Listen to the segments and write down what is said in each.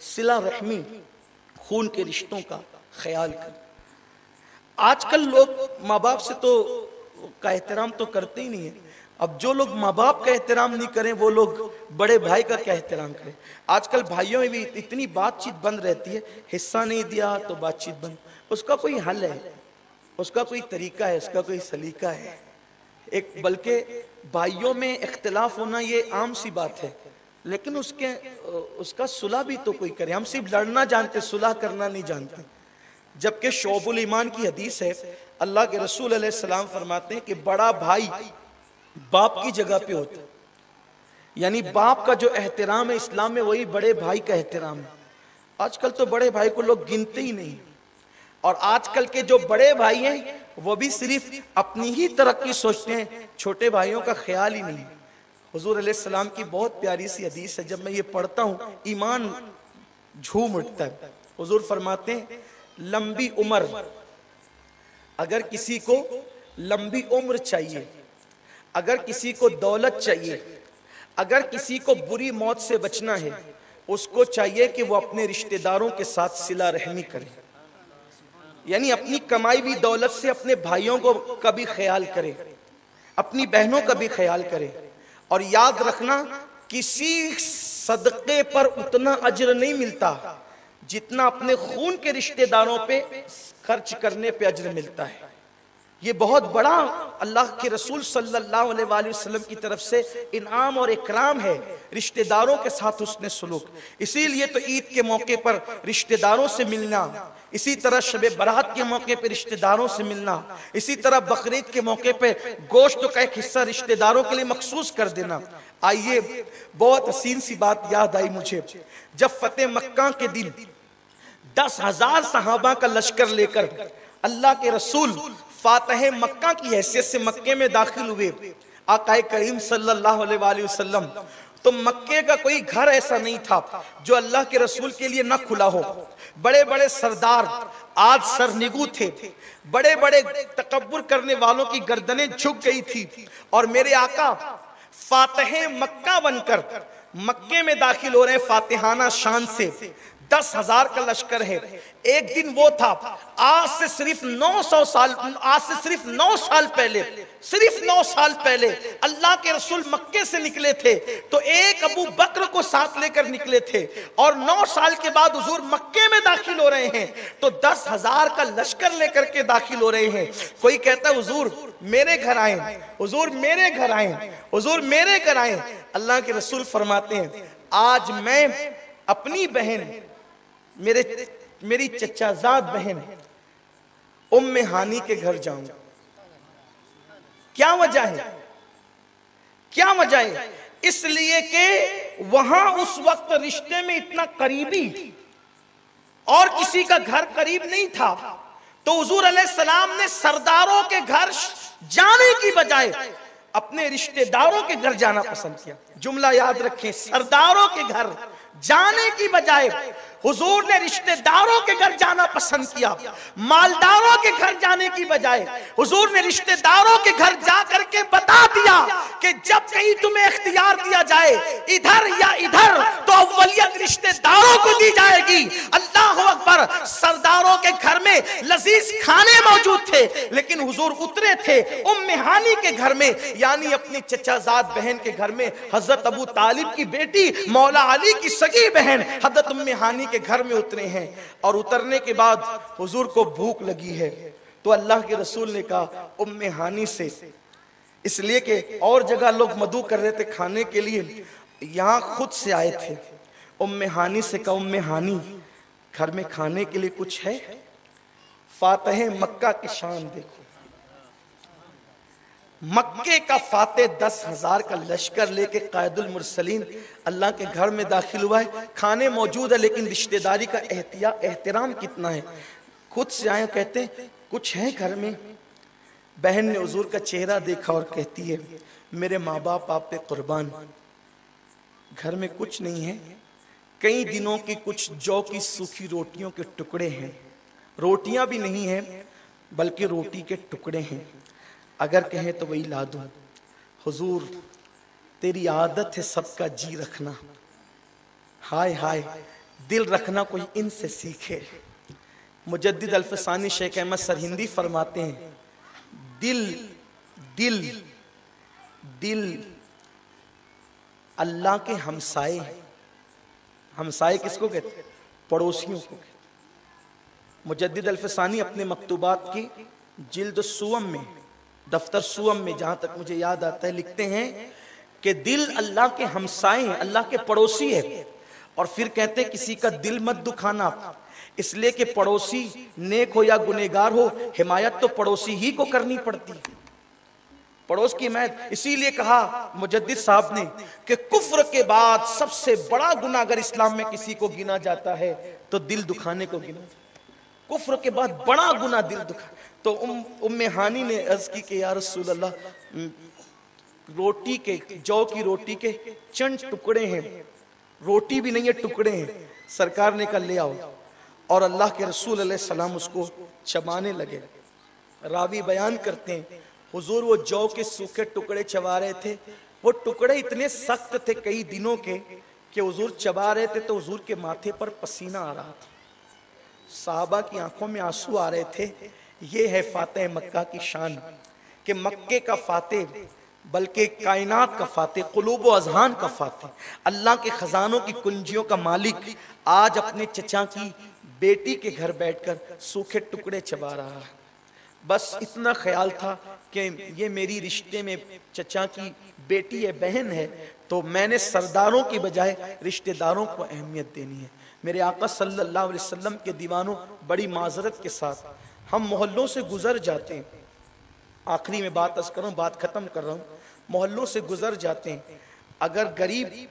सिला रहमी, खून के रिश्तों का ख्याल कर। आजकल लोग माँ बाप से तो का एहतराम तो करते ही नहीं है। अब जो लोग माँ बाप का एहतराम नहीं करें वो लोग बड़े भाई का क्या एहतराम करें। आजकल भाइयों में भी इतनी बातचीत बंद रहती है, हिस्सा नहीं दिया तो बातचीत बंद। उसका कोई हल है, उसका कोई तरीका है, उसका कोई सलीका है। एक बल्कि भाइयों में इख्तिलाफ होना ये आम सी बात है, लेकिन उसका सुलह भी तो कोई करे। हम सिर्फ लड़ना जानते, सुलह करना नहीं जानते। जबकि शोबुल ईमान की हदीस है, अल्लाह के रसूल अलैहि सलाम फरमाते हैं कि बड़ा भाई बाप की जगह पे होता है, यानी बाप का जो एहतराम है इस्लाम में वही बड़े भाई का एहतराम है। आजकल तो बड़े भाई को लोग गिनते ही नहीं, और आजकल के जो बड़े भाई हैं वो भी सिर्फ अपनी ही तरक्की सोचते हैं, छोटे भाइयों का ख्याल ही नहीं। हुजूर अलैहिस्सलाम की बहुत प्यारी सी हदीस है, जब मैं ये पढ़ता हूँ ईमान झूम उठता है। हुजूर फरमाते हैं लंबी उम्र, अगर किसी को लंबी उम्र चाहिए, अगर किसी को दौलत चाहिए, अगर किसी को बुरी मौत से बचना है, उसको चाहिए कि वो अपने रिश्तेदारों के साथ सिला रहमी करे, यानी अपनी कमाई हुई दौलत से अपने भाइयों को कभी ख्याल करे, अपनी बहनों का भी ख्याल करे। और याद रखना, किसी सदक़े पर उतना अज्र नहीं मिलता जितना अपने खून के रिश्तेदारों पे खर्च करने पे अज्र मिलता है। ये बहुत बड़ा अल्लाह के रसूल सल्लल्लाहु अलैहि वसल्लम की तरफ से इनाम और इकराम है, रिश्तेदारों के साथ उसने सुलूक। इसीलिए तो ईद के मौके पर रिश्तेदारों से मिलना, इसी तरह शबे बारात के मौके पर रिश्तेदारों से मिलना, इसी तरह बकरीद के मौके पे गोश्त का एक हिस्सा रिश्तेदारों के लिए मखसूस कर देना। आइए, बहुत हसीन सी बात याद आई मुझे, जब फतेह मक्का के दिन 10,000 सहाबा का लश्कर लेकर अल्लाह के रसूल फातह मक्का की हैसियत से मक्के में दाखिल हुए, आकाए करीम सल्लल्लाहु अलैहि वसल्लम, तो मक्के का कोई घर ऐसा नहीं था जो अल्लाह के रसूल के लिए न खुला हो। बड़े बड़े सरदार आज सरनिगू थे, बड़े बड़े तकब्बुर करने वालों की गर्दनें झुक गई थी, और मेरे आका फातह मक्का बनकर मक्के में दाखिल हो रहे हैं फातिहाना शान से। 10,000 का लश्कर है। एक दिन वो था, आज से सिर्फ 9 साल पहले, सिर्फ 9 साल पहले अल्लाह के रसूल मक्के से निकले थे तो एक अबू बकर को साथ लेकर निकले थे, और 9 साल के बाद हुजूर मक्के में दाखिल हो रहे हैं तो 10,000 का लश्कर लेकर के दाखिल हो रहे हैं। कोई कहता है हुजूर मेरे घर आए, हुजूर मेरे घर आए, हुजूर मेरे घर आए। अल्लाह के रसूल फरमाते हैं आज मैं अपनी बहन, मेरी चचाजाद बहन उम्मे हानी के घर जाऊंगा। क्या वजह है? क्या वजह है? इसलिए कि वहां उस वक्त रिश्ते में इतना करीबी और किसी का घर करीब नहीं था, तो हुजूर अलैहिस्सलाम ने सरदारों के घर जाने की बजाय अपने रिश्तेदारों के घर जाना पसंद किया। जुमला याद रखें, सरदारों के घर जाने की बजाय हुजूर ने रिश्तेदारों के घर जाना पसंद किया। मालदारों के घर जाने की बजाय हुजूर ने रिश्तेदारों के घर जा करके बता दिया कि जब कहीं तुम्हें इख्तियार दिया जाए इधर या इधर, तो अव्वलियत रिश्तेदारों को दी जाएगी। अल्लाह अकबर। सरदारों के घर में लजीज खाने मौजूद थे, लेकिन हुजूर उतरे थे उम्मे हानी के घर में, यानी अपनी चचाजाद बहन के घर में। हजरत अबू तालिब की बेटी मौला अली की सगी बहन हजरत उम्मे हानी के घर में उतरे हैं, और उतरने के बाद हुजूर को भूख लगी है, तो अल्लाह के रसूल ने कहा उम्मे हानी से, इसलिए कि और जगह लोग मदू कर रहे थे खाने के लिए, यहां खुद से आए थे। उम्मे हानी से कहा उम्मे हानी घर में खाने के लिए कुछ है? फातह मक्का की शान देखो, मक्के का फाते 10,000 का लश्कर लेके कायदुल मुरसलीन अल्लाह के घर में दाखिल हुआ है। खाने मौजूद है, लेकिन रिश्तेदारी का एहतराम कितना है। खुद से आए, कहते कुछ है घर में? बहन ने हुजूर का चेहरा देखा और कहती है मेरे माँ बाप आप पे कुर्बान, घर में कुछ नहीं है, कई दिनों की कुछ जौ की सूखी रोटियों के टुकड़े हैं, रोटियां भी नहीं है बल्कि रोटी के टुकड़े हैं, अगर कहें तो वही ला दूं। हुजूर तेरी आदत है सबका जी रखना, हाय हाय दिल रखना कोई इनसे सीखे। मुजद्दिद अल्फसानी शेख अहमद सरहिंदी फरमाते हैं, दिल दिल दिल अल्लाह के हमसाए हैं। हमसाए किसको कहते? पड़ोसियों को। मुजद्दिद अल्फसानी अपने मकतूबात की जिल्द सुवम में, दफ्तर सुवम में, जहां तक मुझे याद आता है, लिखते हैं कि दिल अल्लाह के हमसाए हैं, अल्लाह के पड़ोसी है। और फिर कहते हैं किसी का दिल मत दुखाना, इसलिए कि पड़ोसी नेक हो या गुनेगार हो, हिमायत तो पड़ोसी ही को करनी पड़ती है, पड़ोस की हिमायत। इसीलिए कहा मुजद्दिद साहब ने कि कुफ्र के बाद सबसे बड़ा गुनाह अगर इस्लाम में किसी को गिना जाता है तो दिल दुखाने को गिना। कुफ्र के बाद बड़ा गुनाह दिल दुखा। तो उम्मे हानी ने अर्ज की कि या रसूल अल्लाह, रोटी के, जौ की रोटी के चंद टुकड़े हैं, रोटी भी नहीं है, टुकड़े हैं। सरकार ने कहा ले आओ, और अल्लाह के रसूल अलैहि सलाम उसको चबाने लगे। रावी बयान करते हैं हुजूर वो जौ के सूखे टुकड़े चबा रहे थे, वो टुकड़े इतने सख्त थे कई दिनों के कि हुजूर चबा रहे थे तो हुजूर के माथे पर पसीना आ रहा था, साहबा की आंखों में आंसू आ रहे थे। ये है फातेह मक्का की शान कि मक्के का फातेह, बल्कि कायनात का फातेह, कुलूब व अज़हान का फातेह, अल्लाह के खजानों की कुंजियों का मालिक आज अपने चचा की बेटी के घर बैठकर सूखे टुकड़े चबा रहा है। बस इतना ख्याल था कि ये मेरी रिश्ते में चचा की बेटी है, बहन है, तो मैंने सरदारों की बजाय रिश्तेदारों को अहमियत देनी है। मेरे आका सल्लल्लाहु अलैहि वसल्लम के दीवानों, बड़ी माजरत के साथ हम मोहल्लों से गुजर जाते हैं, आखिरी में बात अर्ज कर रहा हूँ, बात खत्म कर रहा हूँ, मोहल्लों से गुजर जाते हैं, अगर गरीब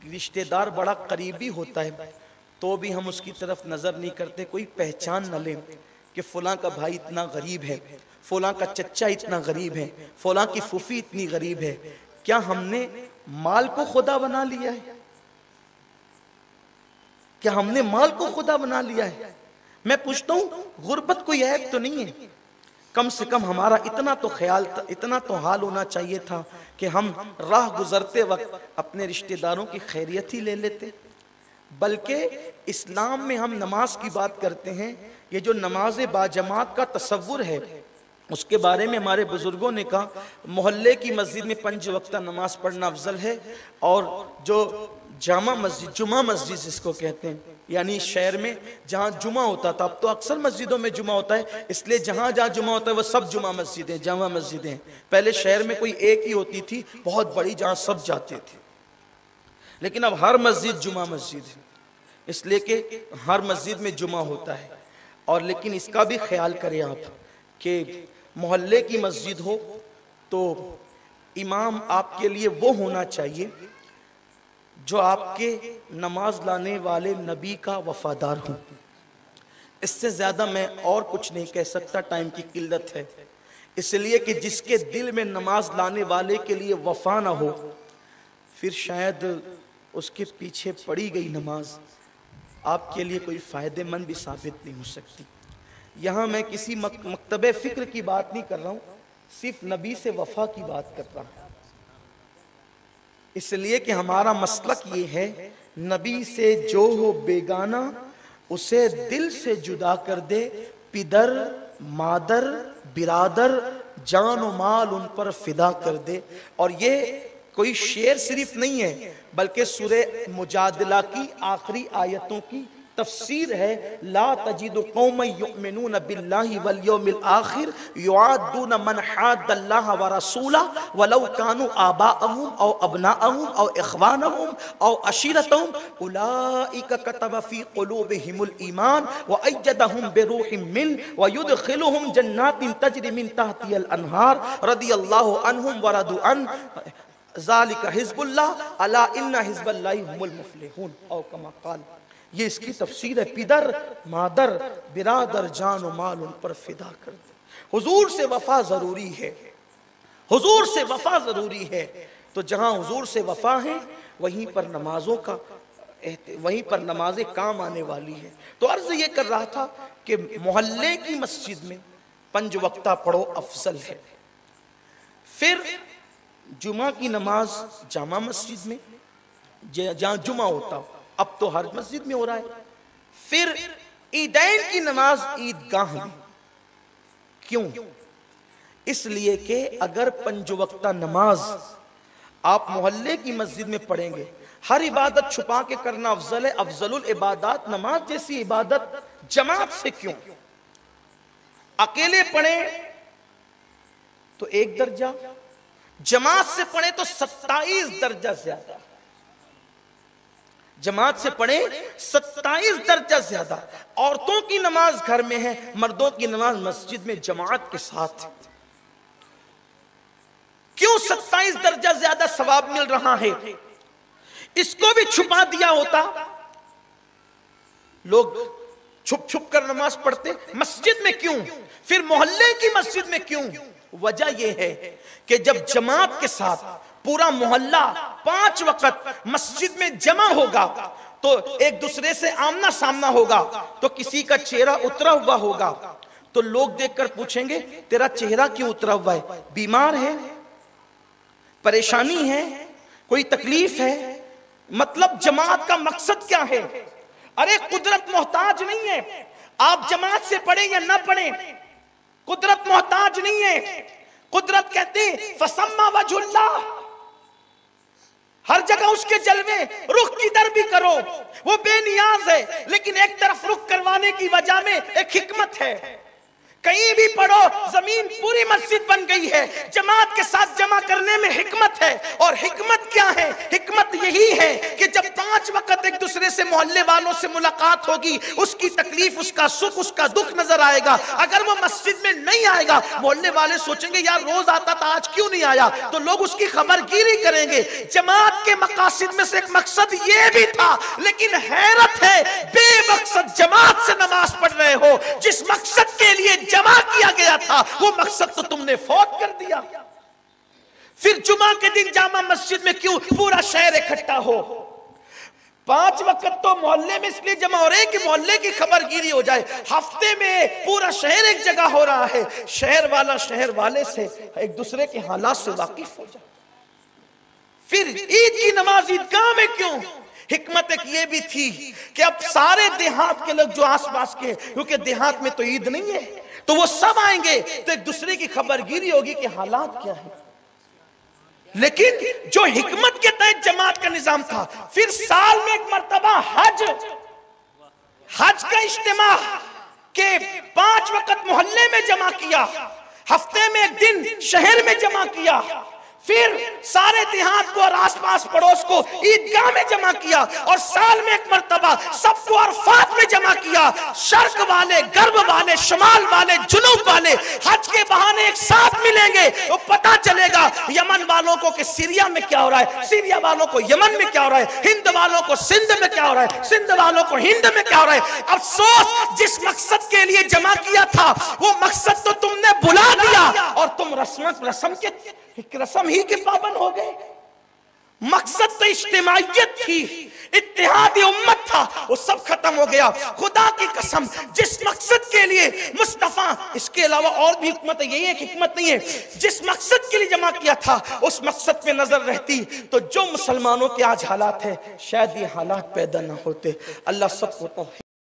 रिश्तेदार बड़ा करीबी होता है तो भी हम उसकी तरफ नजर नहीं करते, कोई पहचान न लें कि फलां का भाई इतना गरीब है, फलां का चच्चा इतना गरीब है, फलां की फूफी इतनी गरीब है। क्या हमने माल को खुदा बना लिया है? क्या हमने माल को खुदा बना लिया है? मैं पूछता हूं, गुर्बत कोई ऐब तो नहीं है? कम से कम हमारा इतना तो ख्याल था, इतना तो हाल होना चाहिए था कि हम राह गुजरते वक्त अपने रिश्तेदारों की खैरियत ही ले लेते। बल्कि इस्लाम में हम नमाज की बात करते हैं, ये जो नमाज बाजमात का तसव्वुर है उसके बारे में हमारे बुजुर्गों ने कहा मोहल्ले की मस्जिद में 5 वक्ता नमाज पढ़ना अफजल है, और जो जामा मस्जिद, जुमा मस्जिद जिसको कहते हैं, यानी शहर में जहाँ जुमा होता था, अब तो अक्सर मस्जिदों में जुमा होता है, इसलिए जहाँ जहाँ जुमा होता है वह सब जुमा मस्जिदें, जामा मस्जिदें। पहले शहर में कोई एक ही होती थी बहुत बड़ी, जहाँ सब जाते थे, लेकिन अब हर मस्जिद जुमा मस्जिद है, इसलिए कि हर मस्जिद में जुमा होता है। और लेकिन इसका भी ख्याल करें आप कि मोहल्ले की मस्जिद हो तो इमाम आपके लिए वो होना चाहिए जो आपके नमाज लाने वाले नबी का वफादार हो। इससे ज्यादा मैं और कुछ नहीं कह सकता, टाइम की किल्लत है, इसलिए कि जिसके दिल में नमाज लाने वाले के लिए वफा ना हो, फिर शायद उसके पीछे पड़ी गई नमाज आपके लिए कोई फायदेमंद भी साबित नहीं हो सकती। यहाँ मैं किसी मकतबे फिक्र की बात नहीं कर रहा हूँ, सिर्फ नबी से वफा की बात कर रहा हूँ, इसलिए कि हमारा मसलक ये है, नबी से जो हो बेगाना उसे दिल से जुदा कर दे, पिदर मादर बिरादर जान और माल उन पर फिदा कर दे। और ये कोई शेर सिर्फ नहीं है, बल्कि सूरे मुजादिला की आखिरी आयतों की तफसीर है। ला तजिदु कौमन युमिनून बिल्लाहि वल यौमिल आखिर युआदून मन हाद्दल्लाह व रसूला वलौ कानू आबाअहुम औ अबनाअहुम औ इख्वानहुम औ अशीरतहुम उलाइका कतब फी कुलूबिहिमुल ईमान व अय्यदहुम बिरूहिम मिन व युदखिलुहुम जन्नातिन तजरी मिन तहतिहल अनहार रदियल्लाहु अन्हुम व रदू अन ज़ालिका हिज़्बुल्लाह अला इन्ना हिज़्बल्लाहि हुमुल मुफ़्लिहून औ कमा क़ाल। ये इसकी तफसीर है, पिदर मादर बिरादर जान और माल उन पर फिदा कर दे। हुजूर से वफा जरूरी है, हुजूर से वफा जरूरी है। तो जहां हुजूर से वफा है वहीं पर नमाजों का, वहीं पर नमाजें काम आने वाली है। तो अर्ज ये कर रहा था कि मोहल्ले की मस्जिद में 5 वक्ता पढ़ो अफजल है। फिर जुमा की नमाज जामा मस्जिद में, जहां जुमा होता हो, अब तो हर मस्जिद में हो रहा है, फिर ईदैन की नमाज ईदगाह में। क्यों? इसलिए कि अगर पंजवक्ता नमाज आप मोहल्ले की मस्जिद में पढ़ेंगे, हर इबादत छुपा के करना अफजल है। अफजलुल इबादत नमाज जैसी इबादत जमात से क्यों? अकेले पढ़े तो 1 दर्जा, जमात से पढ़े तो 27 दर्जा ज्यादा। जमात से पढ़े 27 दर्जा ज्यादा। औरतों की नमाज घर में है, मर्दों की नमाज मस्जिद में जमात के साथ। क्यों 27 दर्जा ज्यादा सवाब मिल रहा है? इसको भी छुपा दिया होता, लोग छुप छुप कर नमाज पढ़ते। मस्जिद में क्यों? फिर मोहल्ले की मस्जिद में क्यों? वजह यह है कि जब जमात के साथ पूरा मोहल्ला 5 वक्त मस्जिद में जमा होगा तो एक दूसरे से आमना सामना होगा, तो किसी का चेहरा उतरा हुआ होगा तो लोग देखकर पूछेंगे तेरा चेहरा क्यों उतरा हुआ है? बीमार है, परेशानी है, कोई तकलीफ है? मतलब जमात का मकसद क्या है? अरे कुदरत मोहताज नहीं है, आप जमात से पढ़े या ना पढ़े, कुदरत मोहताज नहीं है। कुदरत कहते फसम्मा वजुल्लाह, हर जगह उसके जलवे, रुख किधर भी करो वो बेनियाज है, लेकिन एक तरफ रुख करवाने की वजह में एक हिकमत है। कहीं भी पढ़ो जमीन पूरी मस्जिद बन गई है, जमात के साथ जमा करने में हिकमत है। और हिकमत क्या है? हिकमत यही है कि जब 5 वक्त एक दूसरे से मोहल्ले वालों से मुलाकात होगी, उसकी तकलीफ, उसका सुख, उसका दुख नजर आएगा। अगर वो मस्जिद में नहीं आएगा, मोहल्ले वाले सोचेंगे यार रोज आता था आज क्यों नहीं आया, तो लोग उसकी खबरगिरी करेंगे। जमात के मकासद में से एक मकसद ये भी था, लेकिन हैरत है बेमकसद जमात से नमाज पढ़ रहे हो। जिस मकसद के लिए जमा किया गया था वो मकसद तो तुमने फौत कर दिया। फिर जुमा के दिन जामा मस्जिद में क्यों पूरा शहर इकट्ठा हो? 5 वक्त तो मोहल्ले में इसलिए जमा हो रहे हैं कि मोहल्ले की खबरगिरी हो जाए। हफ्ते में पूरा शहर एक जगह हो रहा है, शहर वाला शहर वाले से एक दूसरे के हालात से वाकिफ हो जाए। फिर ईद की नमाज ईदगाह में क्यों? हिकमत एक ये भी थी कि अब सारे देहात के लोग जो आसपास के, क्योंकि देहात में तो ईद नहीं है, तो वो सब आएंगे तो एक दूसरे की खबरगिरी होगी कि हालात क्या है। लेकिन जो हिकमत के तहत जमात का निजाम था, फिर साल में एक मर्तबा हज का इज्तिमा के 5 वक्त मोहल्ले में जमा किया, हफ्ते में एक दिन शहर में जमा किया, फिर सारे देहात को और आसपास पड़ोस को ईदगाह में जमा किया, और साल में एक मर्तबा सबको अरफात में जमा किया। शर्क वाले, गर्ब वाले, शुमाल वाले, जुनूब वाले हज के बहाने एक साथ मिलेंगे तो पता चलेगा यमन वालों को कि सीरिया में क्या हो रहा है, सीरिया वालों को यमन में क्या हो रहा है, हिंद वालों को सिंध में क्या हो रहा है, सिंध वालों को हिंद में क्या हो रहा है। अफसोस जिस मकसद के लिए जमा किया था वो मकसद तो तुमने भुला दिया और तुम रस्म ही के पाबंद हो गए। मकसद तो इज्तिमाइयत थी, इत्तेहाद उम्मत था, वो सब खत्म हो गया। खुदा की कसम जिस मकसद के लिए मुस्तफा, इसके अलावा और भी हिकमत है, यही एक हिकमत नहीं है, जिस मकसद के लिए जमा किया था उस मकसद पे नजर रहती तो जो मुसलमानों के आज हालात है शायद ये हालात पैदा ना होते। अल्लाह सबको